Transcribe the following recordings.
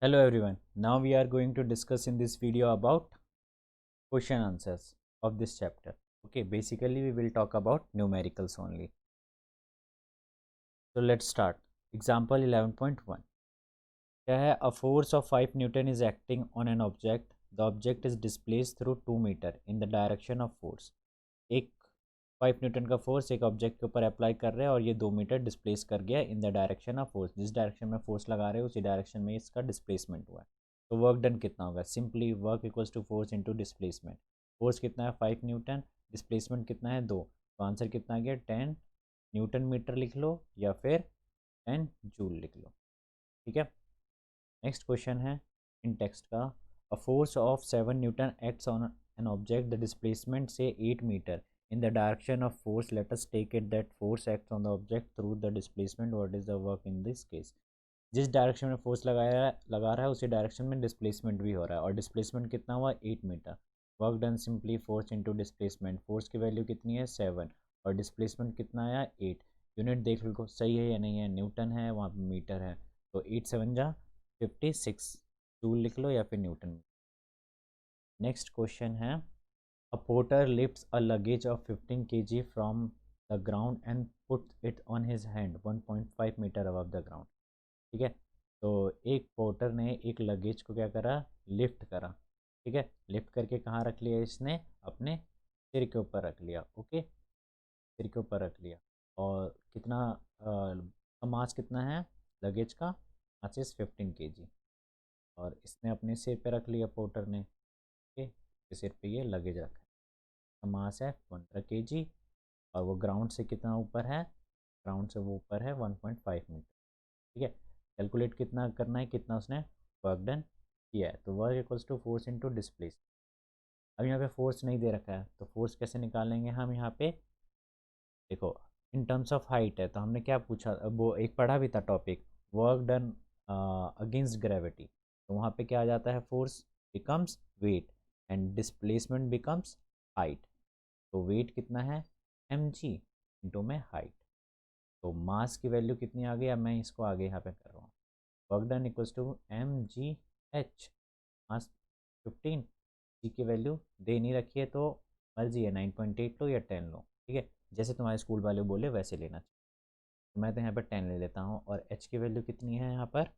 Hello everyone. Now we are going to discuss in this video about question answers of this chapter. Okay, basically we will talk about numericals only. So let's start. Example 11.1. क्या है? A force of 5 Newton is acting on an object. The object is displaced through 2 meter in the direction of force. एक 5 Newton का force एक object के ऊपर apply कर रहे हैं और ये 2 मीटर डिस्प्लेस कर गया in the direction of force. जिस डायरेक्शन में फोर्स लगा रहे हो उसी डायरेक्शन में इसका डिस्प्लेसमेंट हुआ है। तो वर्क डन कितना होगा? Simply work equals to force into displacement. Force कितना है? 5 न्यूटन। डिस्प्लेसमेंट कितना है? 2। तो आंसर कितना आ गया? 10 न्यूटन मीटर लिख लो या फिर 10 जूल लिख लो। ठीक है, नेक्स्ट क्वेश्चन है इन टेक्स्ट का। A force of 7 Newton acts on an object the displacement से 8 metre in the direction of force. Let us take it that force acts on the object through the displacement. What is the work in this case? जिस direction में force लगा रहा है उसी direction में displacement भी हो रहा है और डिस्प्लेसमेंट कितना हुआ? 8 meter. Work done simply force into displacement. Force की वैल्यू कितनी है? 7 और डिस्प्लेसमेंट कितना आया? 8। यूनिट देख लो सही है या नहीं है। न्यूटन है, वहाँ पे मीटर है, तो 8 7 जा 56 जूल लिख लो या फिर न्यूटन। नेक्स्ट क्वेश्चन है A porter lifts a luggage of 15 kg from the ground and puts it on his hand 1.5 meter above the ground। ठीक है, तो एक पोर्टर ने एक लगेज को क्या करा? लिफ्ट करा। ठीक है, लिफ्ट करके कहाँ रख लिया? इसने अपने सिर के ऊपर रख लिया। ओके, सिर के ऊपर रख लिया। और कितना मास कितना है लगेज का? मास इज 15 kg और इसने अपने सिर पे रख लिया पोर्टर ने। ओके, सिर पे ये लगेज रखा है। मास है 15 kg और वो ग्राउंड से कितना ऊपर है? ग्राउंड से वो ऊपर है 1.5 मीटर। ठीक है, कैलकुलेट कितना करना है, कितना उसने वर्क डन किया है। तो work equals to force into displace. अब यहाँ पे फोर्स नहीं दे रखा है तो फोर्स कैसे निकालेंगे हम? यहाँ पे देखो इन टर्म्स ऑफ हाइट है तो हमने क्या पूछा? वो एक पढ़ा भी था topic, work done against gravity. तो वहाँ पे क्या आ जाता है? Force becomes weight and displacement becomes height. तो वेट कितना है? mg इंटू में हाइट। तो मास की वैल्यू कितनी आ गई? अब मैं इसको आगे यहाँ पे कर रहा हूँ। Work done equals to mgh। Mass 15, G की वैल्यू दे नहीं रखी है तो मर्जी है 9.8 लो या 10 लो। ठीक है, जैसे तुम्हारे स्कूल वाले बोले वैसे लेना चाहिए। तो मैं तो यहाँ पर 10 ले लेता हूँ और h की वैल्यू कितनी है यहाँ पर?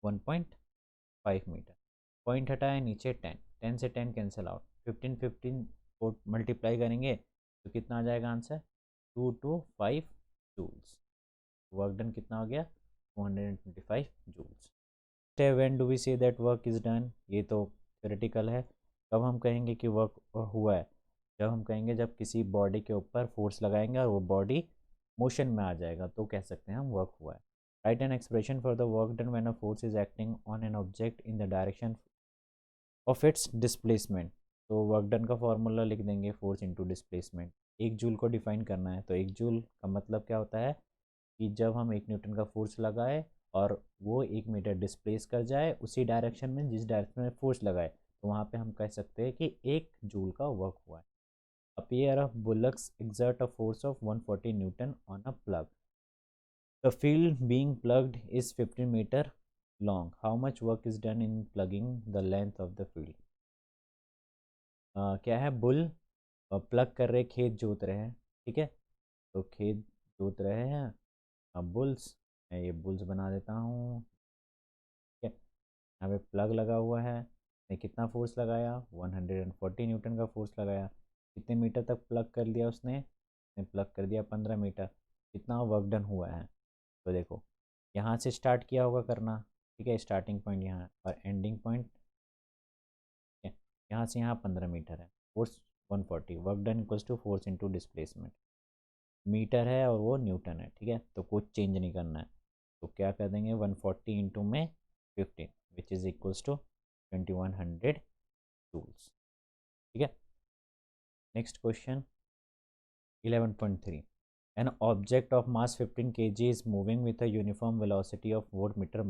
1.5 मीटर। पॉइंट हटाए नीचे 10, 10 से 10 कैंसिल आउट, 15 15 को मल्टीप्लाई करेंगे तो कितना आ जाएगा आंसर? 225 जूल्स। वर्क डन कितना हो गया? 225 joules. When do we say that work is done? ये तो थ्योरेटिकल है। कब हम कहेंगे कि वर्क हुआ है? जब हम कहेंगे जब किसी बॉडी के ऊपर फोर्स लगाएंगे और वो बॉडी मोशन में आ जाएगा तो कह सकते हैं हम वर्क हुआ है। Right an expression for the work done when a force is acting on an object in the direction of its displacement. तो वर्क डन का फॉर्मूला लिख देंगे फोर्स इनटू डिस्प्लेसमेंट। एक जूल को डिफाइन करना है तो एक जूल का मतलब क्या होता है कि जब हम 1 न्यूटन का फोर्स लगाए और वो 1 मीटर डिस्प्लेस कर जाए उसी डायरेक्शन में जिस डायरेक्शन में फोर्स लगाए तो वहाँ पे हम कह सकते हैं कि 1 जूल का वर्क हुआ है। A pair of bullocks exert a force of 140 Newton on a plug. The field being plugged is 15 meter long. How much work is done in plugging the length of the field? क्या है? Bull plug कर रहे, खेत जोत रहे हैं। ठीक है, तो खेत जोत रहे हैं। अब बुल्स, मैं ये बुल्स बना देता हूँ। ठीक है, यहाँ पे प्लग लगा हुआ है। ने कितना फोर्स लगाया? 140 न्यूटन का फोर्स लगाया। कितने मीटर तक प्लग कर दिया उसने प्लग कर दिया 15 मीटर। कितना वर्क डन हुआ है? तो देखो यहाँ से स्टार्ट किया होगा करना। ठीक है, स्टार्टिंग पॉइंट यहाँ है और एंडिंग पॉइंट यहाँ से यहाँ 15 मीटर है। Force 140, work done equals to force into displacement. Meter है और वो न्यूटन है। ठीक है, तो कुछ चेंज नहीं करना है। तो क्या कर देंगे? 140 इंटू में 15 which is equals to 2100 joules. ठीक है, next question 11.3। An object of mass 15 kg is moving with a uniform velocity of 4 meter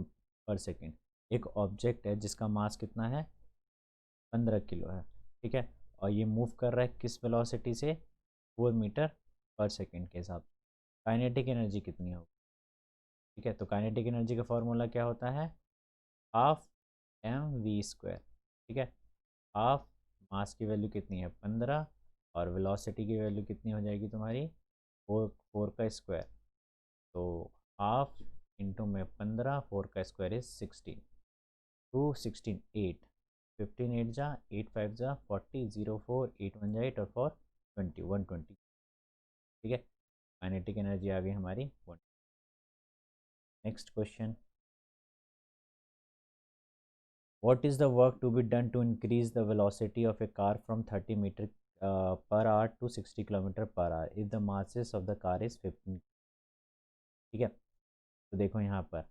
per second. एक ऑब्जेक्ट है जिसका मास कितना है? 15 किलो है। ठीक है, और ये मूव कर रहा है किस वेलोसिटी से? 4 मीटर पर सेकेंड के हिसाब से। काइनेटिक एनर्जी कितनी होगी? ठीक है, तो काइनेटिक एनर्जी का फॉर्मूला क्या होता है? Half m v square. ठीक है, हाफ मास की वैल्यू कितनी है 15 और वेलोसिटी की वैल्यू कितनी हो जाएगी तुम्हारी 4 का स्क्वायर। तो हाफ इंटू में 15, 4 का स्क्वायर इज 16, 2 16 8, 15 8 जा 8 5 जा 40, 0 4 8 1 जा 8 और 4 20 120। ठीक है, काइनेटिक एनर्जी आ गई हमारी 1। Next question, what is the work to be done to increase the velocity of a car from 30 meter per hour to 60 kilometer per hour if the masses of the car is 15। ठीक है, तो देखो यहाँ पर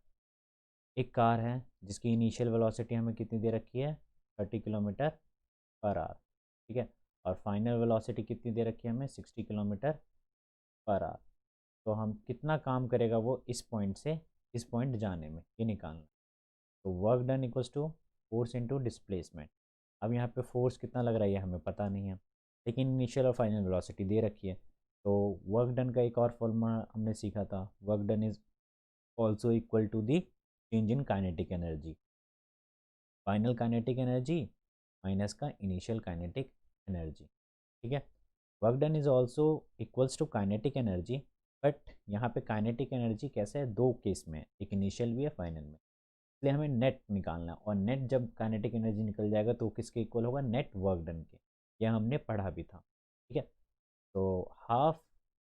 एक car है जिसकी initial velocity हमें कितनी दे रखी है 30 किलोमीटर पर आवर। ठीक है, और फाइनल वेलोसिटी कितनी दे रखी है हमें 60 किलोमीटर पर आवर। तो हम कितना काम करेगा वो इस पॉइंट से इस पॉइंट जाने में, ये निकालना। तो work done equals to force into displacement. अब यहाँ पे फोर्स कितना लग रहा है हमें पता नहीं है, लेकिन इनिशियल और फाइनल वेलोसिटी दे रखी है। तो वर्क डन का एक और फॉर्मूला हमने सीखा था, work done is also equal to the change in kinetic energy. Final kinetic energy minus का इनिशियल काइनेटिक एनर्जी। ठीक है, work done is also equals to kinetic energy, but यहाँ पे काइनेटिक एनर्जी कैसे है, दो केस में, एक इनिशियल भी है फाइनल में। इसलिए हमें नेट निकालना है, और नेट जब काइनेटिक एनर्जी निकल जाएगा तो किसके इक्वल होगा, नेट वर्क डन के। यह हमने पढ़ा भी था। ठीक है, तो half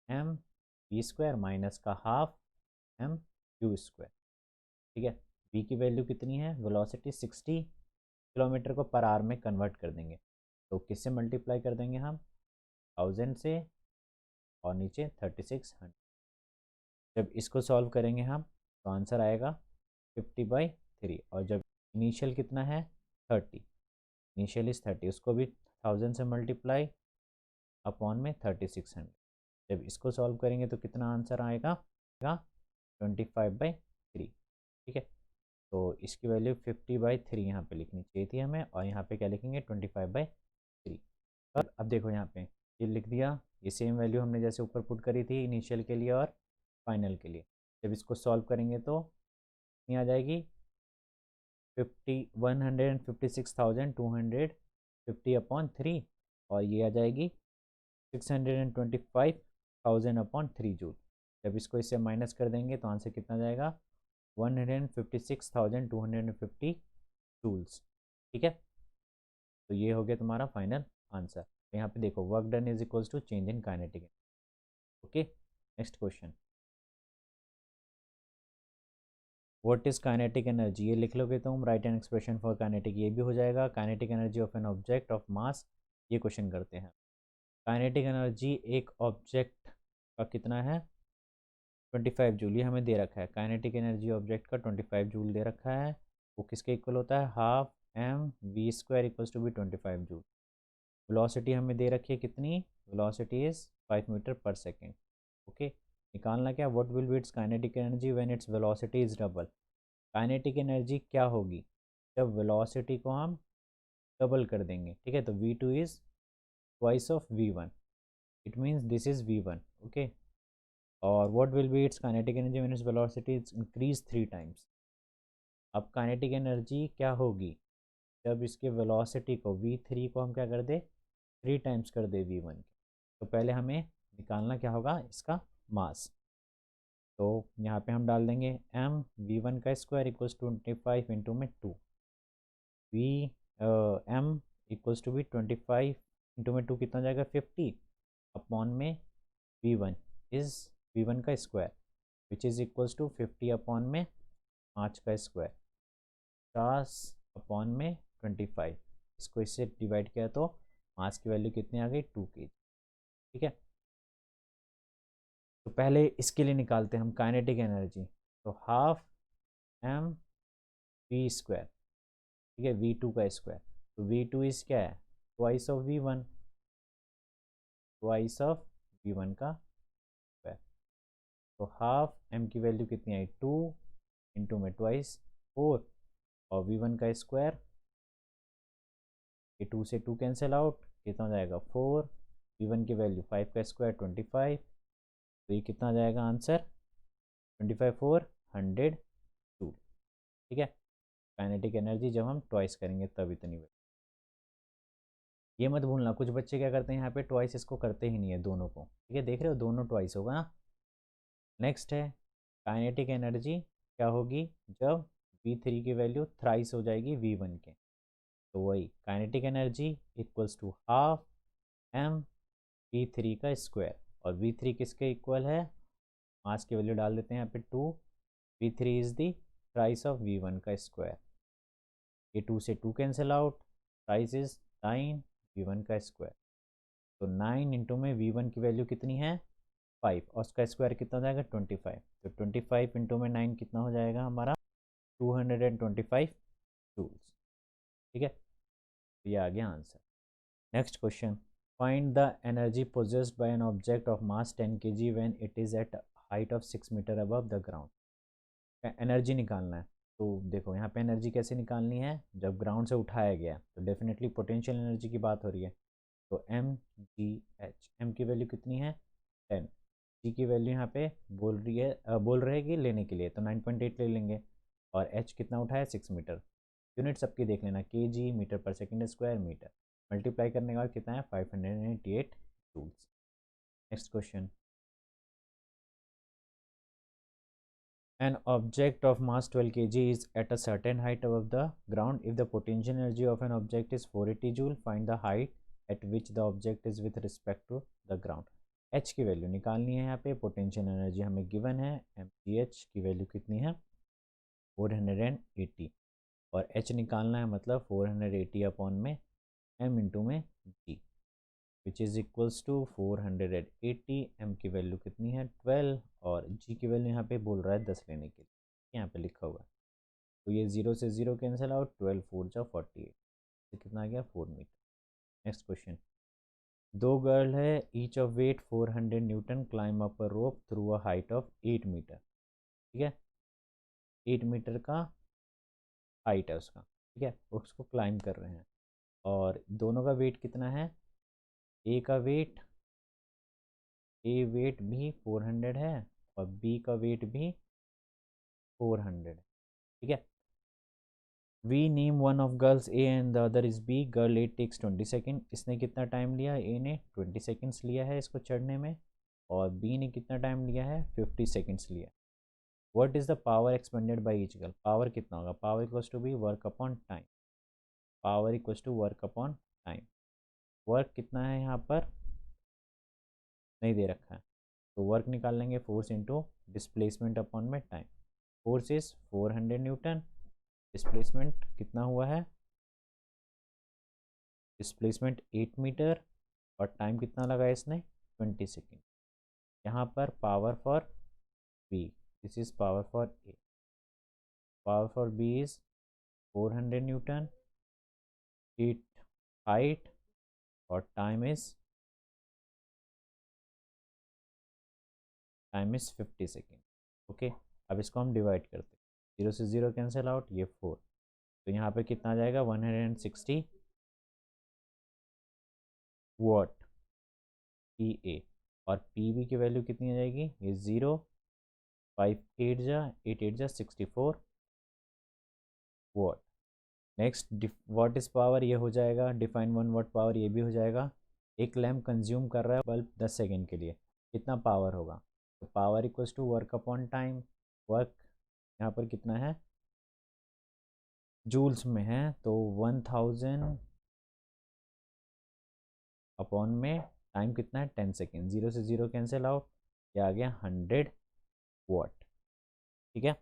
m v square minus का हाफ एम यू स्क्वायर। ठीक है, वी की वैल्यू कितनी है, वेलोसिटी 60 किलोमीटर को पर आवर में कन्वर्ट कर देंगे। तो किससे मल्टीप्लाई कर देंगे हम, 1000 से, और नीचे 3600। जब इसको सॉल्व करेंगे हम तो आंसर आएगा 50/3। और जब इनिशियल कितना है 30, इनिशियल इज 30, उसको भी 1000 से मल्टीप्लाई अपॉन में 3600। जब इसको सॉल्व करेंगे तो कितना आंसर आएगा 25/3। ठीक है, तो इसकी वैल्यू 50/3 यहाँ पे लिखनी चाहिए थी हमें, और यहाँ पे क्या लिखेंगे 25/3। अब देखो यहाँ पे ये लिख दिया, ये सेम वैल्यू हमने जैसे ऊपर पुट करी थी इनिशियल के लिए और फाइनल के लिए। जब इसको सॉल्व करेंगे तो कितनी आ जाएगी 156,250 और ये आ जाएगी 625,000 जूल। जब इसको इससे माइनस कर देंगे तो आंसर कितना जाएगा 156,250 जूल्स। ठीक है, तो ये हो गया तुम्हारा फाइनल आंसर। यहाँ पे देखो work done is equals to change in kinetic. Okay, next question, what is kinetic energy, ये लिख लोगे तो हम write an expression for kinetic, ये भी हो जाएगा। Kinetic energy of an object of mass, ये क्वेश्चन करते हैं। काइनेटिक एनर्जी एक ऑब्जेक्ट का कितना है 25 जूल, ये हमें दे रखा है। काइनेटिक एनर्जी ऑब्जेक्ट का 25 जूल दे रखा है, वो किसके इक्वल होता है, half m v square equals to be 25 joule. Velocity हमें दे रखी है कितनी, velocity is 5 meter per second. Okay, निकालना क्या, what will be its kinetic energy when its velocity is double. Kinetic energy क्या होगी जब वेलोसिटी को हम डबल कर देंगे। ठीक है, तो v2 is twice of v1, it means this is v1। Okay, और what will be its kinetic energy when its velocity is increase 3 times. अब काइनेटिक एनर्जी क्या होगी जब इसके वेलोसिटी को v3 को हम क्या कर दे 3 टाइम्स कर दे v1 के। तो पहले हमें निकालना क्या होगा इसका मास। तो यहाँ पे हम डाल देंगे m v1 का स्क्वायर इक्वल्स 25 इंटू में 2, v m equals to be 25 into में 2 कितना जाएगा 50 अपॉन में v1 इज v1 का square which is equals to 50 upon में 5 का स्क्वायर 50 अपॉन में 25। इसको इससे डिवाइड किया तो मास की वैल्यू कितनी आ गई 2 kg। ठीक है, तो पहले इसके लिए निकालते हैं हम काइनेटिक एनर्जी। तो हाफ एम वी स्क्वायर, ठीक है, v2 का स्क्वायर, तो v2 इज क्या है twice of v1, twice of v1 का स्क्वायर। तो हाफ m की वैल्यू कितनी आई 2 इंटू में ट्वाइस 4, और v1 का स्क्वायर, ये 2 से 2 कैंसिल आउट, कितना हो जाएगा 4, v1 की वैल्यू 5 का स्क्वायर 25, तो ये कितना आ जाएगा आंसर 25 4 100 जूल। ठीक है, काइनेटिक एनर्जी जब हम ट्वाइस करेंगे तब इतनी वैल्यू। ये मत भूलना, कुछ बच्चे क्या करते हैं यहाँ पे ट्वाइस इसको करते ही नहीं है दोनों को, ठीक है, देख रहे हो दोनों ट्वाइस होगा ना। नेक्स्ट है काइनेटिक एनर्जी क्या होगी जब V3 की वैल्यू थ्राइस हो जाएगी V1 के, तो वही kinetic energy equals to half m V3 का स्क्वायर, और V3 किसके इक्वल है, मास की वैल्यू डाल देते हैं यहाँ पे 2, V3 is the price of V1 का स्क्वायर, ये 2 से 2 cancel out, price is 9 V1 का स्क्वायर, तो 9 इंटू में V1 की वैल्यू कितनी है 5, और उसका स्क्वायर कितना हो जाएगा 25, तो 25 इंटू में 9 कितना हो जाएगा हमारा 225 जूल्स, ठीक है, तो ये आ गया answer. Next question, find the energy possessed by an object of mass 10 kg when it is at height of 6 meter above the ground. एनर्जी निकालना है, तो देखो यहाँ पे एनर्जी कैसे निकालनी है, जब ग्राउंड से उठाया गया तो डेफिनेटली पोटेंशियल एनर्जी की बात हो रही है, तो mgh, m की वैल्यू कितनी है 10, g की वैल्यू यहाँ पे बोल रहे कि लेने के लिए, तो 9.8 ले लेंगे, और h कितना उठाया 6 मीटर, यूनिट सबकी देख लेना kg meter per second square meter, multiply करने के बाद कितना है 588 joules. Next question, an object of mass 12 kg is at a certain height above the ground. If the potential energy of an object is 480 joule, find the height at which the object is with respect to the ground. h की value निकालनी है, यहाँ पे potential energy हमें given है, mgh की value कितनी है 480, और h निकालना है मतलब 480 अपॉन में m इंटू में g, which is equals to 480, m की वैल्यू कितनी है 12, और g की वैल्यू यहाँ पे बोल रहा है 10 लेने के लिए, यहाँ पे लिखा हुआ है, तो ये 0 से 0 कैंसिल आउट, 12 4 जा 48, तो कितना आ गया 4 मीटर। नेक्स्ट क्वेश्चन, दो गर्ल है each of weight 400 newton climb up a rope through a height of 8 meter, ठीक है, 8 मीटर का हाइट है उसका, ठीक है, उसको क्लाइम कर रहे हैं, और दोनों का वेट कितना है, ए का वेट, ए वेट भी 400 है, और बी का वेट भी 400, ठीक है। We name one of girls A and the other is B, girl A takes 20 second, इसने कितना टाइम लिया, ए ने 20 सेकेंड्स लिया है इसको चढ़ने में, और बी ने कितना टाइम लिया है 50 सेकेंड्स लिया। What is the power expended by each girl, power कितना होगा, power equals to be work upon time, power equals to work upon time, work कितना है यहाँ पर नहीं दे रखा है, तो वर्क निकाल लेंगे फोर्स इंटू डिस्प्लेसमेंट अपॉन में time, force is 400 Newton, displacement कितना हुआ है, डिस्प्लेसमेंट 8 मीटर, और टाइम कितना लगा इसने 20 सेकेंड। यहाँ पर power for B, this is power for A, power for B is 400 newton, it height, और टाइम इज 50 सेकेंड, ओके। अब इसको हम डिवाइड करते हैं, 0 से 0 कैंसिल आउट, ये 4, तो यहाँ पे कितना आ जाएगा 160 वॉट पी ए, और पी बी की वैल्यू कितनी आ जाएगी, ये 0, 5 8 जा 8 8 जा 64 what. Next what is power, ये हो जाएगा, डिफाइन 1 वॉट पावर, ये भी हो जाएगा, एक लैम्प कंज्यूम कर रहा है बल्ब 10 सेकेंड के लिए, कितना पावर होगा, तो power equals to work upon time, work यहाँ पर कितना है जूल्स में है, तो 1000 अपॉन में टाइम कितना है 10 सेकेंड, 0 से 0 कैंसिल आउट, ये आ गया 100 वॉट, ठीक है।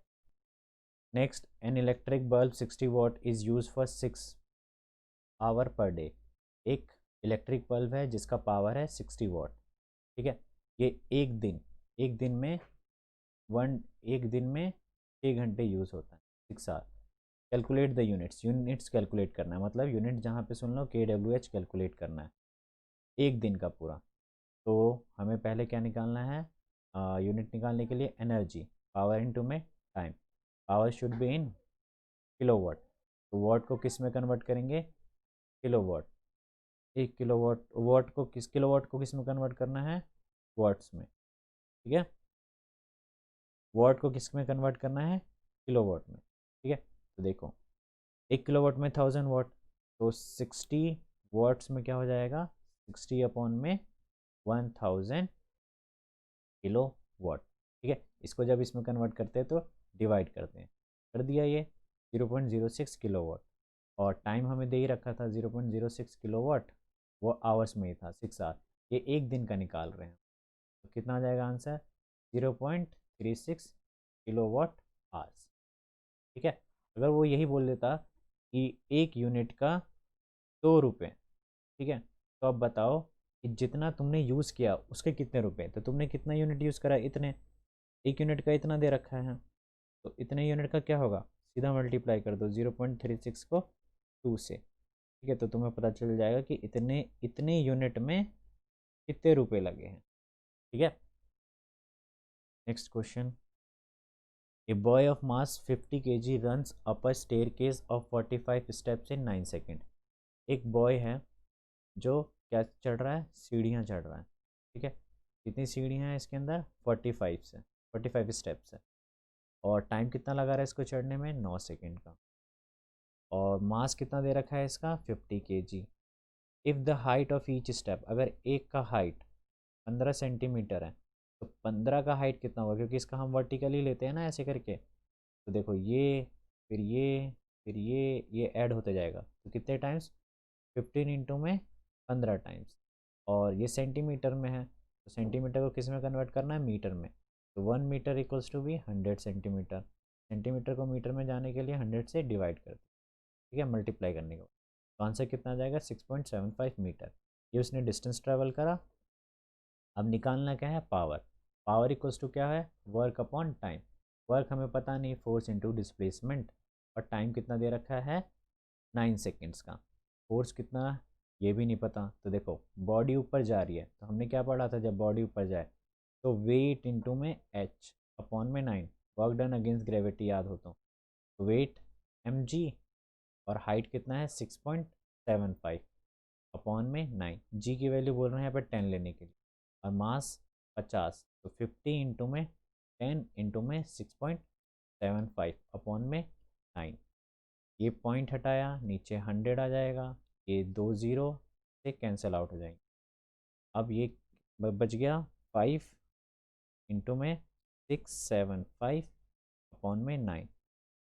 Next, an electric bulb 60 watt is use for 6 hour per day, एक इलेक्ट्रिक बल्ब है जिसका पावर है 60 वॉट, ठीक है, ये एक दिन में एक दिन में 6 घंटे यूज़ होता है, 6 hour. Calculate the units calculate करना है, मतलब यूनिट जहाँ पे सुन लो KWH कैलकुलेट करना है एक दिन का पूरा, तो हमें पहले क्या निकालना है, यूनिट निकालने के लिए एनर्जी, पावर इनटू में time, power should be in kilowatt, तो वॉट को किस में कन्वर्ट करेंगे किलोवाट, एक किलोवाट किलोवाट को किस में कन्वर्ट करना है वाट्स में, ठीक है, वॉट को किस में कन्वर्ट करना है किलोवाट में, ठीक है। तो देखो 1 किलोवाट में 1000 वाट, तो 60 वाट्स में क्या हो जाएगा, 60/1000 किलो वाट। ठीक है, इसको जब इसमें कन्वर्ट करते हैं तो डिवाइड करते हैं, कर दिया ये 0.06 किलोवाट। और टाइम हमें दे ही रखा था 0.06 किलोवाट, वो आवर्स में ही था 6 आवर। ये एक दिन का निकाल रहे हैं, तो कितना आ जाएगा आंसर, 0.36 किलोवाट आवर्स। ठीक है, अगर वो यही बोल देता कि 1 यूनिट का 2 रुपये, ठीक है, तो अब बताओ कि जितना तुमने यूज़ किया उसके कितने रुपए, तो तुमने कितना यूनिट यूज़ करा, इतने, 1 यूनिट का इतना दे रखा है, तो इतने यूनिट का क्या होगा, सीधा मल्टीप्लाई कर दो 0.36 को 2 से। ठीक है, तो तुम्हें पता चल जाएगा कि इतने इतने यूनिट में कितने रुपए लगे हैं। ठीक है, next question. A boy of mass 50 kg runs up a staircase of 45 steps in 9 second. एक बॉय है जो क्या चढ़ रहा है, सीढ़ियाँ चढ़ रहा है। ठीक है, कितनी सीढ़ियाँ हैं इसके अंदर, 45 स्टेप्स है, और टाइम कितना लगा रहा है इसको चढ़ने में, 9 सेकेंड का, और मास कितना दे रखा है इसका, 50 kg। If the height of each step, अगर एक का हाइट 15 सेंटीमीटर है, तो 15 का हाइट कितना होगा, क्योंकि इसका हम वर्टिकली लेते हैं ना ऐसे करके, तो देखो ये, फिर ये, फिर ये ऐड होते जाएगा, तो कितने टाइम्स, 15 × 15 टाइम्स। और ये सेंटीमीटर में है, तो सेंटीमीटर को किस में कन्वर्ट करना है, मीटर में, तो 1 मीटर इक्वल्स टू भी 100 सेंटीमीटर। सेंटीमीटर को मीटर में जाने के लिए 100 से डिवाइड कर दो। ठीक है, मल्टीप्लाई करने के बाद तो आंसर कितना आ जाएगा, 6.75 मीटर। ये उसने डिस्टेंस ट्रेवल करा। अब निकालना क्या है, पावर। पावर इक्वल्स टू क्या है, वर्क अपॉन टाइम। वर्क हमें पता नहीं, फोर्स इंटू डिस्प्लेसमेंट, और टाइम कितना दे रखा है, 9 सेकेंड्स का। फोर्स कितना, ये भी नहीं पता, तो देखो बॉडी ऊपर जा रही है, तो हमने क्या पढ़ा था, जब बॉडी ऊपर जाए तो वेट इंटू में एच अपॉन में 9, वर्क डन अगेंस्ट ग्रेविटी याद हो तो वेट mg, और हाइट कितना है 6.75 अपॉन में 9, जी की वैल्यू बोल रहे हैं यहाँ पर 10 लेने के लिए, और मास 50, तो 50 इंटू में 10 इंटू में 6.75 अपॉन में 9। ये पॉइंट हटाया, नीचे 100 आ जाएगा, ये 2 ज़ीरो से कैंसिल आउट हो जाएंगे। अब ये बच गया 5 इंटू में 675 अपॉन में 9।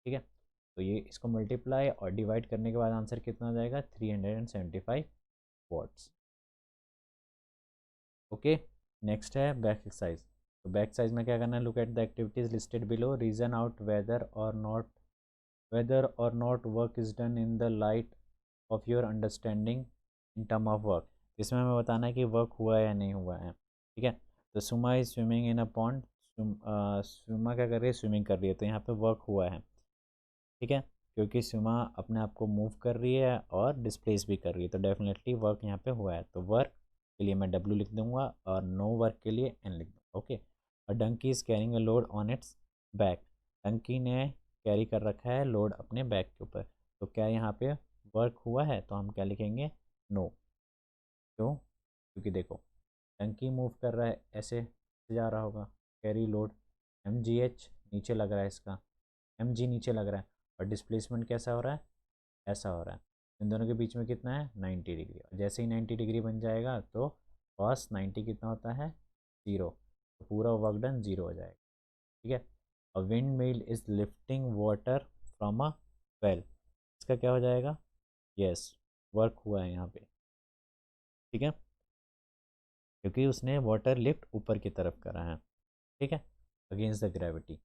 ठीक है, तो ये इसको मल्टीप्लाई और डिवाइड करने के बाद आंसर कितना आ जाएगा, 375 वाट्स। ओके, नेक्स्ट है बैक एक्सरसाइज। तो बैक एक्सरसाइज में क्या करना है, look at the activities listed below, reason out whether और not work is done in the light of your understanding in term of work. इसमें हमें बताना है कि वर्क हुआ है या नहीं हुआ है। ठीक है, तो Suma is swimming in a pond. Suma क्या कर रही है, स्विमिंग कर रही है, तो यहाँ पे वर्क हुआ है। ठीक है, क्योंकि सुमा अपने आप को मूव कर रही है और डिस्प्लेस भी कर रही है, तो डेफिनेटली वर्क यहाँ पे हुआ है। तो वर्क के लिए मैं W लिख दूंगा और नो वर्क के लिए N लिख दूंगा। ओके, और donkey is carrying a load on its back. Donkey ने कैरी कर रखा है लोड अपने बैक के ऊपर, तो क्या यहाँ पे वर्क हुआ है, तो हम क्या लिखेंगे, नो। क्यों, क्योंकि देखो टंकी मूव कर रहा है, ऐसे जा रहा होगा, कैरी लोड, MGH नीचे लग रहा है इसका, MG नीचे लग रहा है, और डिस्प्लेसमेंट कैसा हो रहा है, ऐसा हो रहा है। इन दोनों के बीच में कितना है, 90 डिग्री, और जैसे ही 90 डिग्री बन जाएगा तो cos 90 कितना होता है, 0, तो पूरा वर्क डन 0 हो जाएगा। ठीक है, a wind mill is lifting water from a well, इसका क्या हो जाएगा, यस, वर्क हुआ है यहाँ पे। ठीक है, क्योंकि उसने वाटर लिफ्ट ऊपर की तरफ करा है। ठीक है, अगेंस्ट द ग्रेविटी,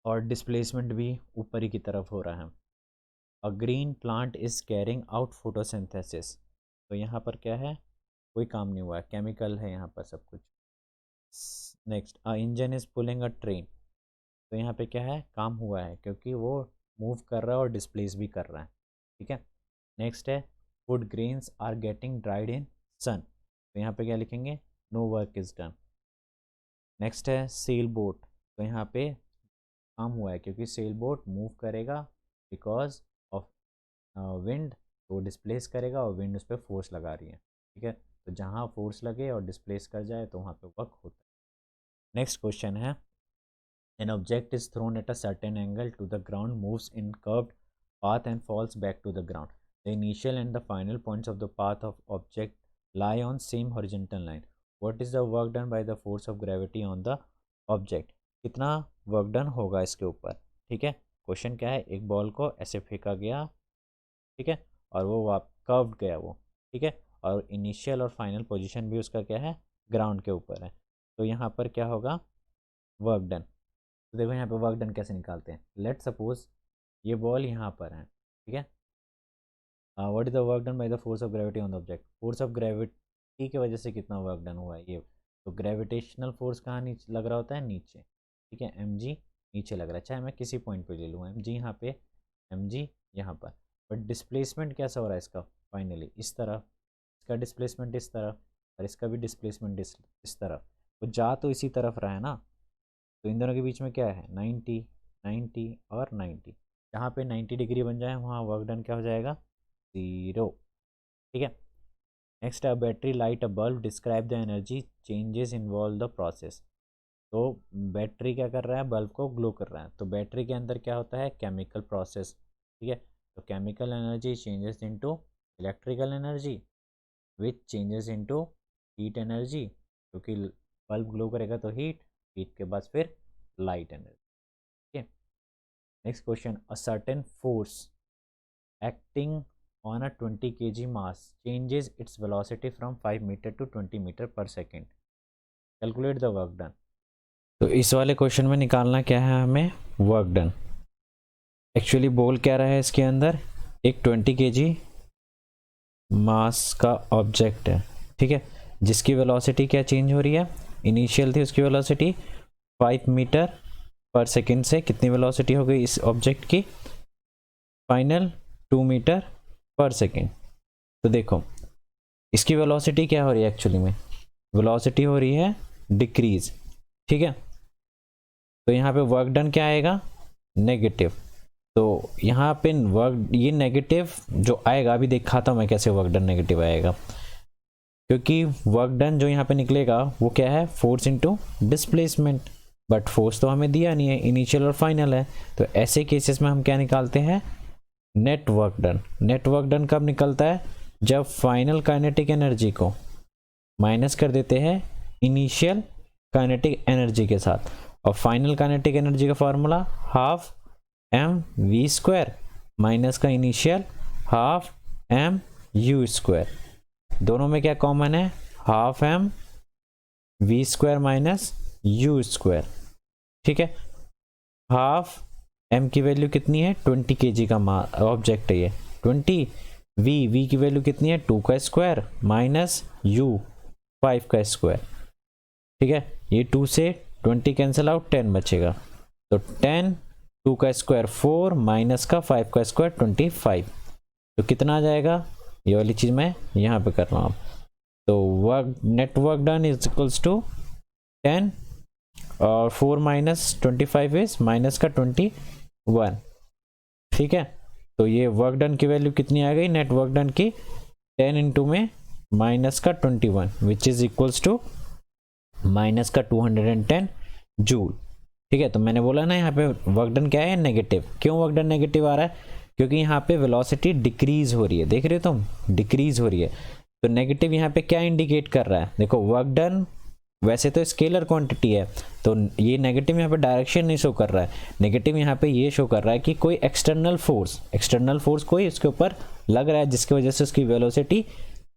और डिस्प्लेसमेंट भी ऊपर ही की तरफ हो रहा है। A green plant is carrying out photosynthesis, तो यहाँ पर क्या है, कोई काम नहीं हुआ है, केमिकल है यहाँ पर सब कुछ। Next, a engine is pulling a train, तो यहाँ पे क्या है, काम हुआ है, क्योंकि वो मूव कर रहा है और डिस्प्लेस भी कर रहा है। ठीक है, नेक्स्ट है, food grains are getting dried in sun, तो यहाँ पे क्या लिखेंगे, no work is done. Next है सेल बोट, तो यहाँ पे काम हुआ है, क्योंकि सेल बोट मूव करेगा बिकॉज ऑफ विंड, तो डिस्प्लेस करेगा और विंड उस पर फोर्स लगा रही है। ठीक है, तो जहाँ फोर्स लगे और डिस्प्लेस कर जाए तो वहाँ पे वर्क होता है। नेक्स्ट क्वेश्चन है, An object is thrown at a certain angle to the ground, moves in curved path and falls back to the ground. The initial and the final points of the path of object lie on same horizontal line. What is the work done by the force of gravity on the object? कितना work done होगा इसके ऊपर, ठीक है। Question क्या है, एक ball को ऐसे फेंका गया, ठीक है, और वो कर्व्ड गया वो, ठीक है, और इनिशियल और फाइनल पोजीशन भी उसका क्या है, ग्राउंड के ऊपर है। तो यहाँ पर क्या होगा, वर्क डन। तो देखो यहाँ पे वर्क डन कैसे निकालते हैं। लेट सपोज ये बॉल यहाँ पर है, ठीक है। What is the work done by the force of gravity on the object? Force of gravity की वजह से कितना वर्क डन हुआ है ये। तो ग्रेविटेशनल फोर्स कहाँ नीचे लग रहा होता है, नीचे, ठीक है। एम जी नीचे लग रहा है, चाहे मैं किसी पॉइंट पे ले लूँ, एम जी यहाँ पे, एम जी यहाँ पर। बट डिस्प्लेसमेंट कैसा हो रहा है इसका, फाइनली इस तरह, इसका डिस्प्लेसमेंट इस तरह, और इसका भी डिस्प्लेसमेंट इस तरह। तो जा तो इसी तरफ रहा है ना, तो इन दोनों के बीच में क्या है, 90, 90 और 90। जहाँ पे 90 डिग्री बन जाए वहाँ वर्क डन क्या हो जाएगा, 0, ठीक है। Next, a battery light a bulb, describe the energy changes involve the process. तो बैटरी क्या कर रहा है, बल्ब को ग्लो कर रहा है। तो बैटरी के अंदर क्या होता है, केमिकल प्रोसेस, ठीक है। तो chemical energy changes into electrical energy which changes into heat energy, क्योंकि बल्ब ग्लो करेगा तो हीट, हीट के बाद फिर लाइट एनर्जी, ठीक है। Next question, a certain force acting on a 20 kg mass changes its velocity from 5 meter to 20 meter per second. Calculate the work done. तो इस वाले क्वेश्चन में निकालना क्या है हमें, वर्क डन। एक्चुअली बोल क्या रहा है इसके अंदर, एक 20 kg मास का ऑब्जेक्ट है, ठीक है, जिसकी वेलोसिटी क्या चेंज हो रही है, इनिशियल थी उसकी वेलोसिटी 5 मीटर पर सेकेंड से कितनी वेलोसिटी हो गई इस ऑब्जेक्ट की, फाइनल 2 मीटर पर सेकेंड। तो देखो इसकी वेलोसिटी क्या हो रही है, एक्चुअली में वेलोसिटी हो रही है डिक्रीज, ठीक है। तो यहाँ पे वर्क डन क्या आएगा, नेगेटिव। तो यहाँ पे वर्क, ये नेगेटिव जो आएगा, अभी दिखाता हूँ मैं कैसे वर्क डन नेगेटिव आएगा। क्योंकि वर्क डन जो यहाँ पे निकलेगा वो क्या है, force into displacement, but force तो हमें दिया नहीं है, इनिशियल और फाइनल है। तो ऐसे केसेस में हम क्या निकालते हैं, net work done. Net work done कब निकलता है, जब फाइनल काइनेटिक एनर्जी को माइनस कर देते हैं इनिशियल काइनेटिक एनर्जी के साथ। और फाइनल काइनेटिक एनर्जी का formula half m v square minus का initial half m u square. दोनों में क्या कॉमन है, half m v square minus u square, ठीक है। हाफ एम की वैल्यू कितनी है, 20 kg का ऑब्जेक्ट है ये, 20, वी की वैल्यू कितनी है, 2 का स्क्वायर माइनस यू 5 का स्क्वायर, ठीक है। ये 2 से 20 कैंसिल आउट, 10 बचेगा। तो 10, 2 का स्क्वायर 4 माइनस का 5 का स्क्वायर 25। तो कितना आ जाएगा, ये वाली चीज़ मैं यहाँ पे कर रहा हूँ। तो work, net work done is equals to 10 और 4 माइनस 25 इज माइनस का 21, ठीक है। तो ये वर्क डन की वैल्यू कितनी आ गई, नेट वर्क डन की 10 इंटू में माइनस का 21 which is equals to minus का 210 जूल, ठीक है। तो मैंने बोला ना यहाँ पे वर्क डन क्या है, नेगेटिव। क्यों वर्क डन नेगेटिव आ रहा है, क्योंकि यहाँ पे वेलोसिटी डिक्रीज हो रही है, देख रहे हो तुम, डिक्रीज हो रही है। तो नेगेटिव यहाँ पे क्या इंडिकेट कर रहा है, देखो वर्क डन वैसे तो स्केलर क्वांटिटी है, तो ये नेगेटिव यहाँ पे डायरेक्शन नहीं शो कर रहा है, नेगेटिव यहाँ पे ये शो कर रहा है कि कोई एक्सटर्नल फोर्स कोई इसके ऊपर लग रहा है जिसकी वजह से उसकी वेलोसिटी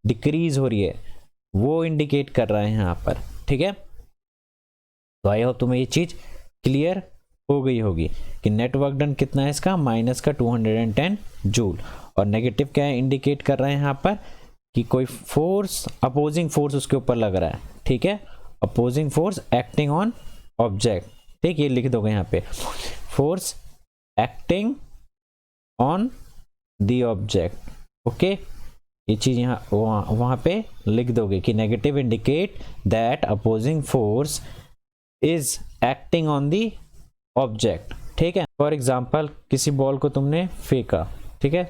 डिक्रीज हो रही है, वो इंडिकेट कर रहा है यहाँ पर, ठीक है। तो आई होप तुम्हें ये चीज क्लियर हो गई होगी कि नेट वर्क डन कितना है इसका, माइनस का 210 जूल। और नेगेटिव क्या है, इंडिकेट कर रहा है यहाँ पर कि कोई फोर्स, अपोजिंग फोर्स उसके ऊपर लग रहा है, ठीक है, opposing force acting on object, ठीक, ये लिख दोगे यहाँ पे, force acting on the object, okay. ये चीज यहाँ वहां पे लिख दोगे कि negative indicate that opposing force is acting on the object, ठीक है। फॉर एग्जाम्पल किसी बॉल को तुमने फेंका, ठीक है,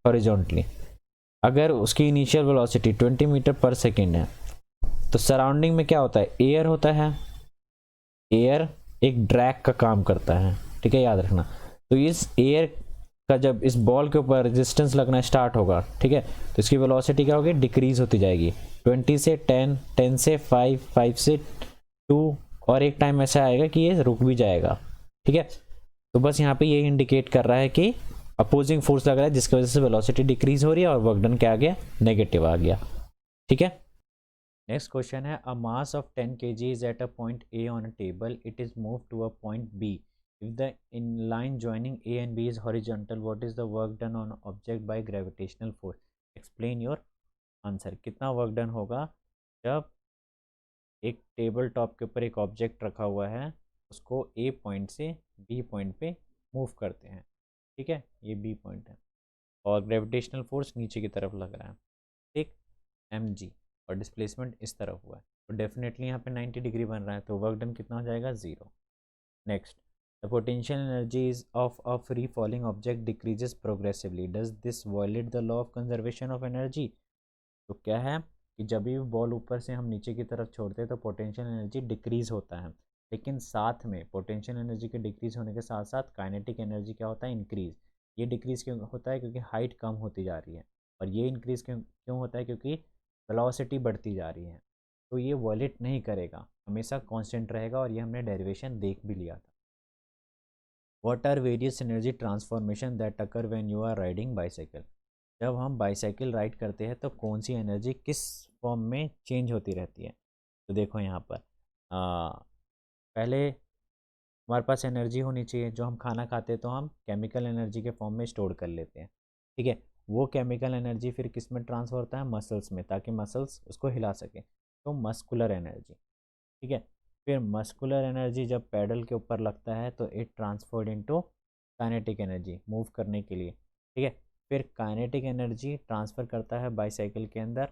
हॉरिजॉन्टली, अगर उसकी initial velocity 20 metre per second है, तो सराउंडिंग में क्या होता है, एयर होता है, एयर एक ड्रैग का काम करता है, ठीक है, याद रखना। तो इस एयर का जब इस बॉल के ऊपर रेजिस्टेंस लगना स्टार्ट होगा, ठीक है, तो इसकी वेलोसिटी क्या होगी, डिक्रीज होती जाएगी। 20 से 10, 10 से 5, 5 से 2, और एक टाइम ऐसा आएगा कि ये रुक भी जाएगा, ठीक है। तो बस यहाँ पे ये इंडिकेट कर रहा है कि अपोजिंग फोर्स लग रहा है, जिसकी वजह से वेलोसिटी डिक्रीज हो रही है और वर्क डन क्या आ गया, नेगेटिव आ गया, ठीक है। नेक्स्ट क्वेश्चन है, a mass of 10 kg is at a point A on a table, it is move to a point B, if the in line joining A and B is horizontal, what is the work done on object by gravitational force, explain your answer. कितना work done होगा जब एक table top के ऊपर एक object रखा हुआ है, उसको ए पॉइंट से बी पॉइंट पे मूव करते हैं, ठीक है, ये बी पॉइंट है और ग्रेविटेशनल फोर्स नीचे की तरफ लग रहा है, ठीक, एम जी, और डिस्प्लेसमेंट इस तरफ हुआ है, तो डेफिनेटली यहाँ पे 90 डिग्री बन रहा है, तो वर्क डन कितना हो जाएगा, 0। Next, the potential energy is of a free falling object decreases progressively, does this violate the law of conservation of energy. तो क्या है कि जब भी बॉल ऊपर से हम नीचे की तरफ छोड़ते हैं तो पोटेंशियल एनर्जी डिक्रीज होता है, लेकिन साथ में पोटेंशियल एनर्जी के डिक्रीज होने के साथ साथ काइनेटिक एनर्जी क्या होता है, इंक्रीज। ये डिक्रीज क्यों होता है, क्योंकि हाइट कम होती जा रही है, और ये इंक्रीज क्यों क्यों होता है, क्योंकि वेलोसिटी बढ़ती जा रही है। तो ये वॉलेट नहीं करेगा, हमेशा कांस्टेंट रहेगा, और ये हमने डेरिवेशन देख भी लिया था। What are various energy transformation that occur when you are riding bicycle. जब हम बाईसाइकिल राइड करते हैं तो कौन सी एनर्जी किस फॉर्म में चेंज होती रहती है। तो देखो यहाँ पर पहले हमारे पास एनर्जी होनी चाहिए, जो हम खाना खाते हैं तो हम केमिकल एनर्जी के फॉर्म में स्टोर कर लेते हैं, ठीक है। वो केमिकल एनर्जी फिर किस में ट्रांसफर होता है, मसल्स में, ताकि मसल्स उसको हिला सके, तो मस्कुलर एनर्जी, ठीक है। फिर मस्कुलर एनर्जी जब पैडल के ऊपर लगता है तो it transferred into kinetic energy, move करने के लिए, ठीक है। फिर काइनेटिक एनर्जी ट्रांसफ़र करता है बाईसाइकिल के अंदर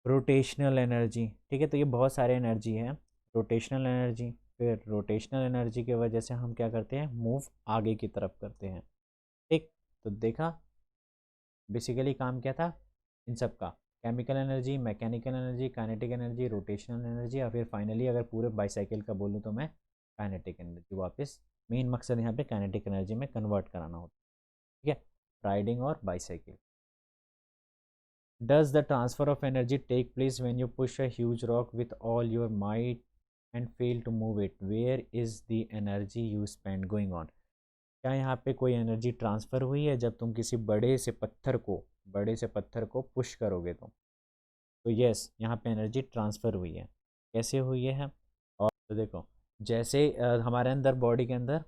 रोटेशनल एनर्जी, ठीक है। तो ये बहुत सारे एनर्जी है, रोटेशनल एनर्जी, फिर रोटेशनल एनर्जी की वजह से हम क्या करते हैं, मूव आगे की तरफ करते हैं, ठीक। तो देखा बेसिकली काम क्या था इन सब का, chemical energy, mechanical energy, kinetic energy, rotational energy, या फिर फाइनली अगर पूरे बाईसाइकिल का बोलूँ तो मैं काइनेटिक एनर्जी, वापस मेन मकसद यहाँ पे काइनेटिक एनर्जी में कन्वर्ट कराना होता है, ठीक है, राइडिंग और bicycle. Does the transfer of energy take place when you push a huge rock with all your might and fail to move it? Where is the energy you spend going on? क्या यहाँ पे कोई energy transfer हुई है जब तुम किसी बड़े से पत्थर को पुश करोगे तो यस, यहाँ पे एनर्जी ट्रांसफ़र हुई है। कैसे हुई है, और तो देखो, जैसे हमारे अंदर बॉडी के अंदर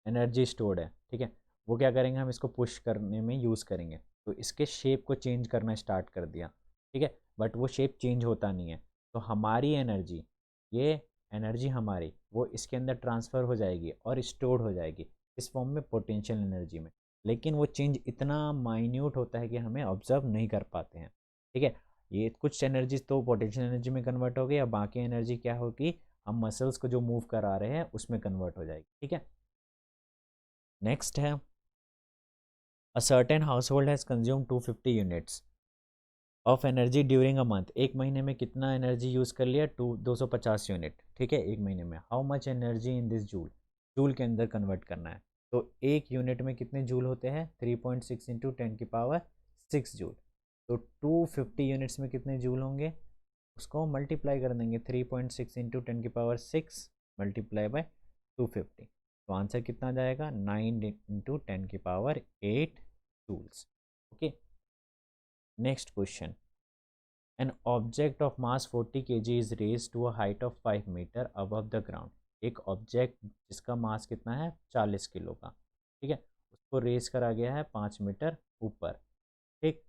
एनर्जी स्टोर्ड है, ठीक है, वो क्या करेंगे, हम इसको पुश करने में यूज़ करेंगे, तो इसके शेप को चेंज करना स्टार्ट कर दिया, ठीक है, बट वो शेप चेंज होता नहीं है, तो हमारी एनर्जी, ये एनर्जी हमारी वो इसके अंदर ट्रांसफ़र हो जाएगी और स्टोर्ड हो जाएगी इस फॉर्म में, पोटेंशियल एनर्जी में, लेकिन वो चेंज इतना माइन्यूट होता है कि हमें ऑब्जर्व नहीं कर पाते हैं, ठीक है। ये कुछ एनर्जी तो पोटेंशियल एनर्जी में कन्वर्ट हो गई, और बाकी एनर्जी क्या होगी, हम मसल्स को जो मूव करा रहे हैं उसमें कन्वर्ट हो जाएगी, ठीक है। नेक्स्ट है, a certain house hold has consume 250 units of energy during a month. एक महीने में कितना एनर्जी यूज़ कर लिया, 250 यूनिट, ठीक है, एक महीने में। How much energy in this joule, joule के अंदर कन्वर्ट करना है, तो एक यूनिट में कितने जूल होते हैं, 3.6 इंटू 10⁶ जूल, तो 250 यूनिट्स में कितने जूल होंगे, उसको मल्टीप्लाई कर देंगे, 3.6 इंटू 10⁶ मल्टीप्लाई बाय 250, तो आंसर कितना जाएगा, 9 into 10⁸ joules, okay. Next question, an object of mass 40 kg is raise to a height of 5 meter above the ground. एक ऑब्जेक्ट जिसका मास कितना है, 40 किलो का, ठीक है, उसको रेज करा गया है 5 मीटर ऊपर, ठीक,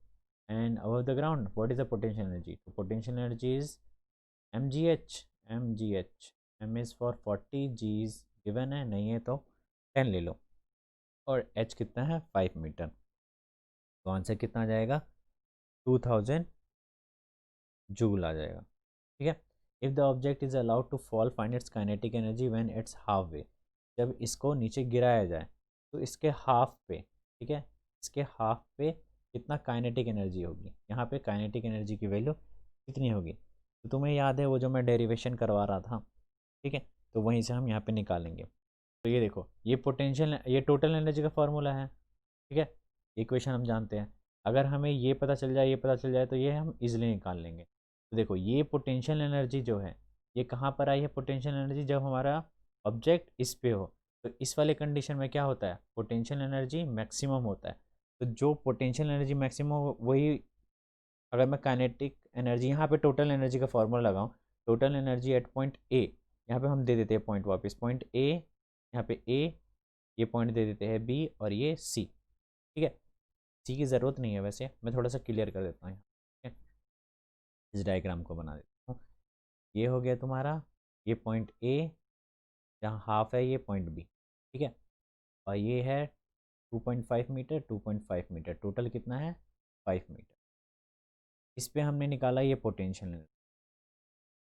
and above the ground, what is the potential energy. तो potential energy is m g h, m is for 40, g is given है, नहीं है तो 10 ले लो, और एच कितना है, 5 मीटर, तो आंसर कितना आ जाएगा, 2000 जूल आ जाएगा, ठीक है। If the object is allowed to fall, find its kinetic energy when its half way. जब इसको नीचे गिराया जाए तो इसके हाफ पे, ठीक है, इसके हाफ पे कितना काइनेटिक एनर्जी होगी, यहाँ पे काइनेटिक एनर्जी की वैल्यू कितनी होगी। तो तुम्हें याद है वो जो मैं डेरिवेशन करवा रहा था, ठीक है, तो वहीं से हम यहाँ पे निकालेंगे। तो ये देखो, ये पोटेंशियल, ये टोटल एनर्जी का फॉर्मूला है, ठीक है, इक्वेशन हम जानते हैं। अगर हमें ये पता चल जाए, ये पता चल जाए, तो ये हम इजीली निकाल लेंगे। तो देखो, ये पोटेंशियल एनर्जी जो है ये कहाँ पर आई है, पोटेंशियल एनर्जी जब हमारा ऑब्जेक्ट इस पे हो। तो इस वाले कंडीशन में क्या होता है, पोटेंशियल एनर्जी मैक्सिमम होता है। तो जो पोटेंशियल एनर्जी मैक्सिमम हो वही, अगर मैं काइनेटिक एनर्जी यहाँ पे टोटल एनर्जी का फॉर्मूला लगाऊं, टोटल एनर्जी एट पॉइंट ए, यहाँ पे हम दे देते हैं पॉइंट वापस, पॉइंट ए, यहाँ पे ए, ये पॉइंट दे देते हैं बी, और ये सी, ठीक है। सी की ज़रूरत नहीं है वैसे, मैं थोड़ा सा क्लियर कर देता हूँ, ठीक है, इस डायग्राम को बना देता हूँ। ये हो गया तुम्हारा, ये पॉइंट ए जहाँ हाफ है, ये पॉइंट बी, ठीक है, और ये है 2.5 मीटर, 2.5 मीटर, टोटल कितना है 5 मीटर। इस पे हमने निकाला ये पोटेंशियल एनर्जी।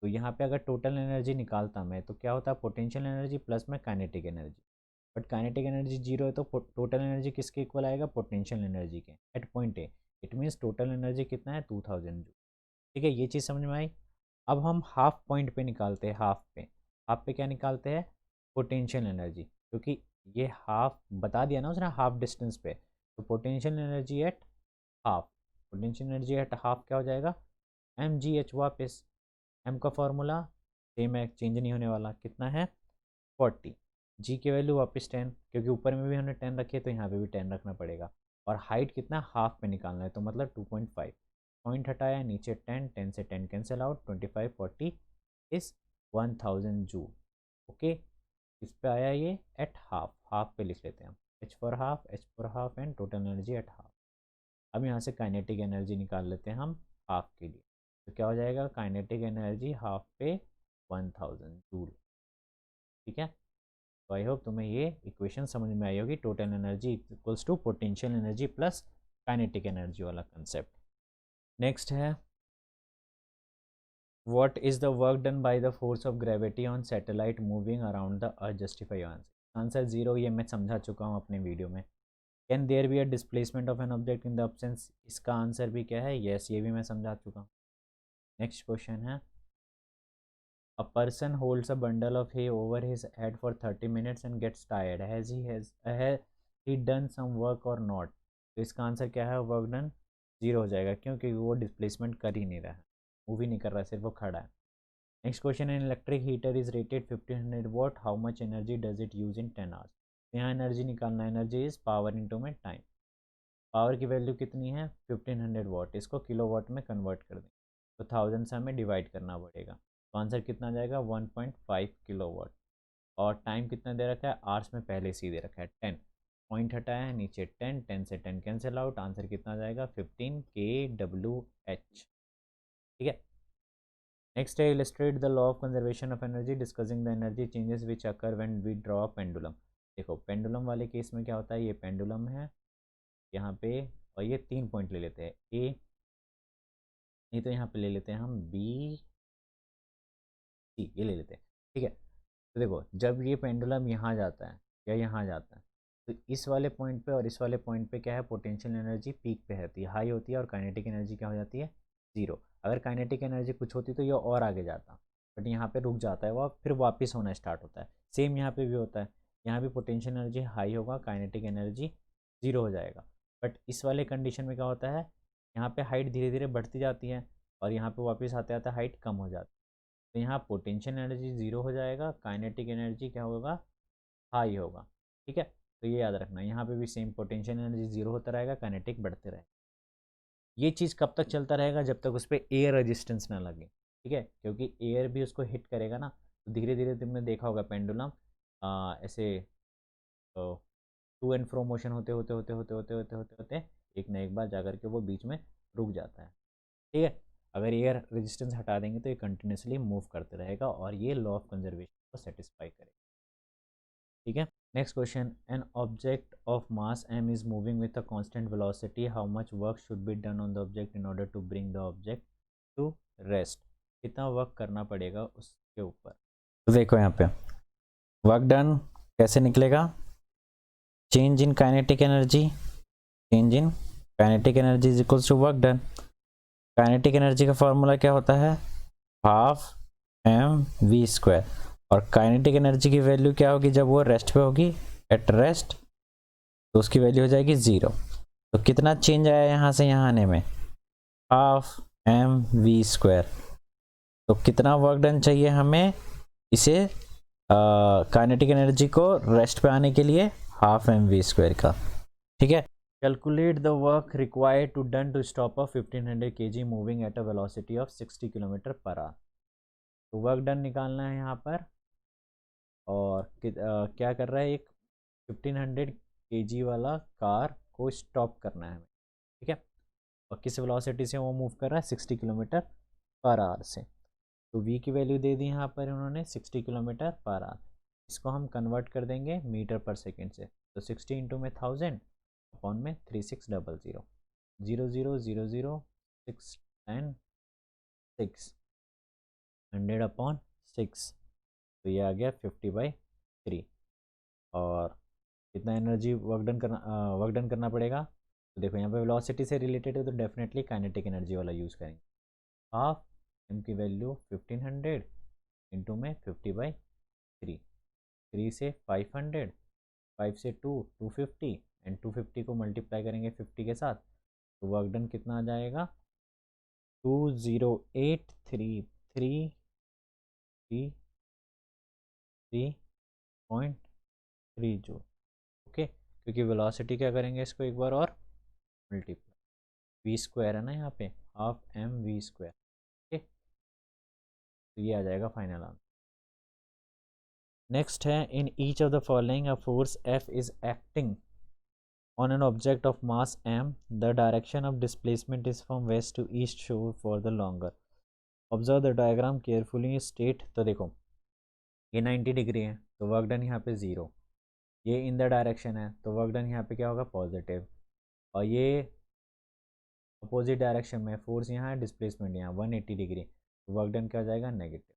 तो यहाँ पे अगर टोटल एनर्जी निकालता मैं, तो क्या होता है, पोटेंशियल एनर्जी प्लस में kinetic energy. But kinetic energy zero है, तो टोटल एनर्जी किसके इक्वल आएगा, पोटेंशियल एनर्जी के at point A. It means total energy कितना है 2000 जूल, ठीक है, ये चीज़ समझ में आई। अब हम हाफ पॉइंट पे निकालते हैं, हाफ पे क्या निकालते हैं, पोटेंशियल एनर्जी, क्योंकि ये हाफ बता दिया ना उसने, हाफ डिस्टेंस पे। तो potential energy at half, potential energy at half क्या हो जाएगा, एम जी एच। वापस एम का फॉर्मूला सेम है, चेंज नहीं होने वाला, कितना है 40। जी की वैल्यू वापस 10, क्योंकि ऊपर में भी हमने 10 रखी है तो यहाँ पे भी 10 रखना पड़ेगा। और हाइट कितना, हाफ पे निकालना है, तो मतलब 2.5, पॉइंट हटाया, नीचे 10, 10 से 10 कैंसिल आउट, 25 40 इस 1000 जूल, ओके। इस पे आया ये एट हाफ, हाफ पे लिख लेते हैं हम, H for half and total energy at half. अब यहाँ से काइनेटिक एनर्जी निकाल लेते हैं हम हाफ के लिए। तो क्या हो जाएगा, काइनेटिक एनर्जी हाफ पे 1000 जूल, ठीक है। तो आई होप तुम्हें ये इक्वेशन समझ में आई होगी, total energy equals to potential energy plus kinetic energy वाला कंसेप्ट। नेक्स्ट है, what is the work done by the force of gravity on satellite moving around the earth, justify answer. Answer zero, ये मैं समझा चुका हूँ अपने video में। Can there be a displacement of an object in the absence, इसका answer भी क्या है, यस, ये भी मैं समझा चुका हूँ। नेक्स्ट क्वेश्चन है, a person holds a bundle of hay over his head for 30 minutes and gets tired. Has he done some work or not? तो इसका आंसर क्या है, वर्क डन जीरो हो जाएगा, क्योंकि वो डिस्प्लेसमेंट कर ही नहीं रहा है, मूव ही नहीं कर रहा है, सिर्फ वो खड़ा है। Next question, an electric heater is rated 1500 what, how much energy does it use in 10 hours. यहाँ एनर्जी निकालना, एनर्जी इज पावर इंटू में टाइम। पावर की वैल्यू कितनी है 1500 वॉट, इसको किलो वॉट में कन्वर्ट कर दें, तो 1000 से हमें डिवाइड करना पड़ेगा। तो आंसर कितना जाएगा 1.5 किलो वॉट। और टाइम कितना दे रखा है, आवर्स में पहले से ही दे रखा है 10, पॉइंट हटाया है, नीचे 10, 10 से 10 कैंसिल आउट, आंसर कितना जाएगा 15 kWh, ठीक है। नेक्स्ट है, illustrate the law of conservation of energy discussing the energy changes which occur when we draw pendulum. देखो, पेंडुलम वाले केस में क्या होता है, ये पेंडुलम है यहाँ पे, और ये 3 पॉइंट ले लेते हैं, ए, नहीं तो यहाँ पे ले लेते हैं हम बी सी, ये ले लेते हैं, ठीक है। तो देखो, जब ये पेंडुलम यहाँ जाता है या यहाँ जाता है, तो इस वाले पॉइंट पे और इस वाले पॉइंट पे क्या है, पोटेंशियल एनर्जी पीक पे रहती है, हाई होती है, और काइनेटिक एनर्जी क्या हो जाती है, जीरो। अगर काइनेटिक एनर्जी कुछ होती तो ये और आगे जाता, बट यहाँ पे रुक जाता है वो, फिर वापस होना स्टार्ट होता है। सेम यहाँ पे भी होता है, यहाँ भी पोटेंशियल एनर्जी हाई होगा, काइनेटिक एनर्जी जीरो हो जाएगा। बट इस वाले कंडीशन में क्या होता है, यहाँ पे हाइट धीरे धीरे बढ़ती जाती है, और यहाँ पे वापस आते आते हाइट कम हो जाती है। तो यहाँ पोटेंशियल एनर्जी जीरो हो जाएगा, काइनेटिक एनर्जी क्या होगा, हाई होगा, ठीक है। तो ये याद रखना, यहाँ पे भी सेम पोटेंशियल एनर्जी जीरो होता रहेगा, काइनेटिक बढ़ते रहेगा। ये चीज़ कब तक चलता रहेगा, जब तक उस पर एयर रेजिस्टेंस ना लगे, ठीक है, क्योंकि एयर भी उसको हिट करेगा ना, तो धीरे धीरे तुमने देखा होगा पेंडुलम ऐसे टू एंड फ्रो मोशन होते होते होते होते होते होते होते होते एक ना एक बार जाकर के वो बीच में रुक जाता है, ठीक है। अगर एयर रेजिस्टेंस हटा देंगे तो ये कंटिन्यूसली मूव करते रहेगा, और ये लॉ ऑफ कंजर्वेशन को सेटिस्फाई करेगा, ठीक है। Next question, an object of mass m is moving with a constant velocity, how much work should be done on the object in order to bring the object to rest. कितना work करना पड़ेगा उसके ऊपर। तो देखो यहाँ पे work done कैसे निकलेगा, change in kinetic energy, change in kinetic energy is equals to work done. Kinetic energy का फॉर्मूला क्या होता है, हाफ एम वी स्क्वायर। और काइनेटिक एनर्जी की वैल्यू क्या होगी जब वो रेस्ट पे होगी, एट रेस्ट, तो उसकी वैल्यू हो जाएगी 0। तो कितना चेंज आया यहाँ से यहाँ आने में, हाफ एम वी स्क्वायर। तो कितना वर्क डन चाहिए हमें इसे काइनेटिक एनर्जी को रेस्ट पे आने के लिए, हाफ एम वी स्क्वायर का। ठीक है, calculate the work required to done to stop a 1500 kg moving at a velocity of 60 kilometre per hour. तो वर्क डन निकालना है यहाँ पर, और क्या कर रहा है, एक 1500 kg वाला कार को स्टॉप करना है हमें। ठीक है, और किस वेलोसिटी से वो मूव कर रहा है, 60 किलोमीटर पर आवर से। तो v की वैल्यू दे दी यहाँ पर उन्होंने 60 किलोमीटर पर आवर। इसको हम कन्वर्ट कर देंगे मीटर पर सेकेंड से। तो 60 इंटू में 1000 अपॉन में 3600, 0000 6 10 6 100 अपॉन 6। तो ये आ गया 50/3। और कितना एनर्जी वर्क डन करना पड़ेगा, तो देखो यहाँ पे वेलोसिटी से रिलेटेड है तो डेफिनेटली काइनेटिक एनर्जी वाला यूज़ करेंगे। हाफ एम की वैल्यू 1500 इंटू में 50/3, 3 से 500, 5 से 2 250, एंड 250 को मल्टीप्लाई करेंगे 50 के साथ, तो वर्क डन कितना आ जाएगा, 20833.3 जूल। ओके, क्योंकि वेलोसिटी क्या करेंगे इसको एक बार और मल्टीप्लाई, वी स्क्वायर है ना यहाँ पे, half m v square. Okay, तो ये आ जाएगा फाइनल आंसर। नेक्स्ट है, in each of the following a force F is acting on an object of mass m, the direction of displacement is from west to east shore for the longer. Observe the diagram carefully, state। तो देखो ये 90 degree है तो work done यहाँ पे 0, ये in the direction है तो वर्क डन यहाँ पे क्या होगा, पॉजिटिव, और ये अपोजिट डायरेक्शन में फोर्स यहाँ है, डिस्प्लेसमेंट यहाँ 180 डिग्री, तो वर्क डन क्या हो जाएगा, नेगेटिव।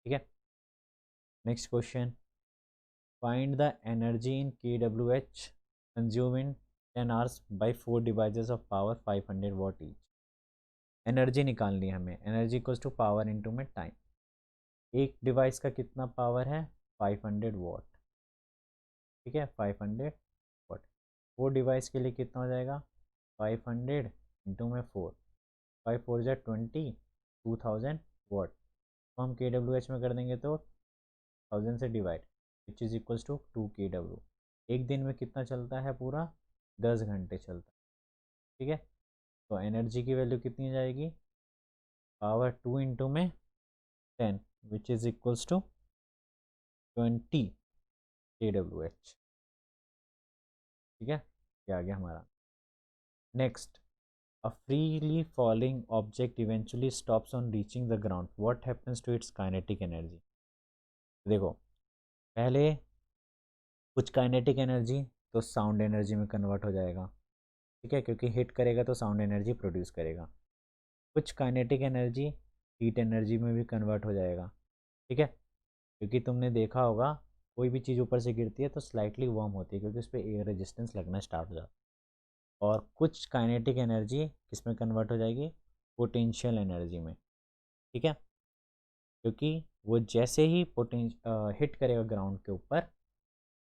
ठीक है, next question, find the energy in kWh consumed in 10 hours by 4 devices of power 500 watt each। Energy निकालनी है हमें, energy equals to power into में टाइम। एक डिवाइस का कितना पावर है, 500 वॉट। ठीक है, 500 वॉट। 4 डिवाइस के लिए कितना हो जाएगा, 500 इंटू में 4, 5 4 जा 20, 2000 वॉट। तो हम kWh में कर देंगे तो 1000 से divide, which is equals to 2 kW। एक दिन में कितना चलता है, पूरा 10 घंटे चलता है। ठीक है, तो एनर्जी की वैल्यू कितनी आ जाएगी, पावर 2 इंटू में 10 which is equals to 20 kWh। ठीक है, ये आ गया हमारा। Next, a freely falling object eventually stops on reaching the ground, what happens to its kinetic energy. देखो पहले कुछ काइनेटिक एनर्जी तो साउंड एनर्जी में कन्वर्ट हो जाएगा। ठीक है, क्योंकि हिट करेगा तो साउंड एनर्जी प्रोड्यूस करेगा। कुछ काइनेटिक एनर्जी हीट एनर्जी में भी कन्वर्ट हो जाएगा। ठीक है, क्योंकि तुमने देखा होगा कोई भी चीज़ ऊपर से गिरती है तो स्लाइटली वार्म होती है क्योंकि उस पर एयर रेजिस्टेंस लगना स्टार्ट हो जाता है। और कुछ काइनेटिक एनर्जी किस में कन्वर्ट हो जाएगी, पोटेंशियल एनर्जी में। ठीक है, क्योंकि वो जैसे ही हिट करेगा ग्राउंड के ऊपर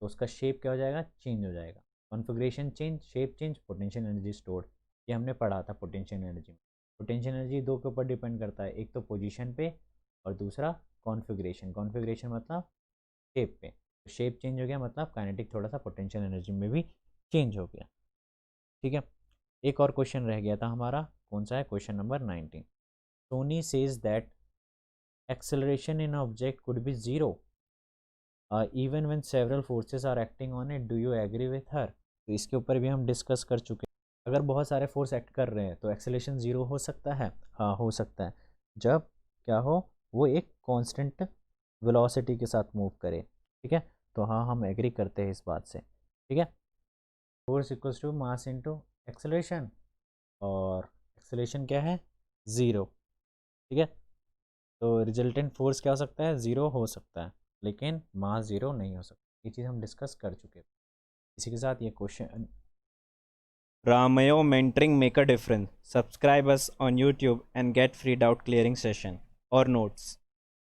तो उसका शेप क्या हो जाएगा, चेंज हो जाएगा। Configuration change, shape change, potential energy stored, ये हमने पढ़ा था पोटेंशियल एनर्जी में। पोटेंशियल एनर्जी दो के ऊपर डिपेंड करता है, एक तो पोजीशन पे और दूसरा कॉन्फ़िगरेशन। कॉन्फ़िगरेशन मतलब शेप पे, तो शेप चेंज हो गया मतलब काइनेटिक थोड़ा सा पोटेंशियल एनर्जी में भी चेंज हो गया। ठीक है, एक और क्वेश्चन रह गया था हमारा, कौन सा है, question number 19। Soni says that acceleration in object could be zero even when several forces are acting on it, do you agree with her. तो इसके ऊपर भी हम डिस्कस कर चुके हैं। अगर बहुत सारे फोर्स एक्ट कर रहे हैं तो एक्सेलरेशन ज़ीरो हो सकता है, हाँ हो सकता है, जब क्या हो, वो एक कांस्टेंट वेलोसिटी के साथ मूव करे। ठीक है, तो हाँ हम एग्री करते हैं इस बात से। ठीक है, force equals to mass into acceleration, और एक्सेलरेशन क्या है, ज़ीरो। ठीक है, तो रिजल्टेंट फोर्स क्या हो सकता है, ज़ीरो हो सकता है, लेकिन मास ज़ीरो नहीं हो सकता। ये चीज़ हम डिस्कस कर चुके हैं। इसी के साथ ये question, Ramayo mentoring make a difference. Subscribe us on YouTube and get free doubt clearing session or notes.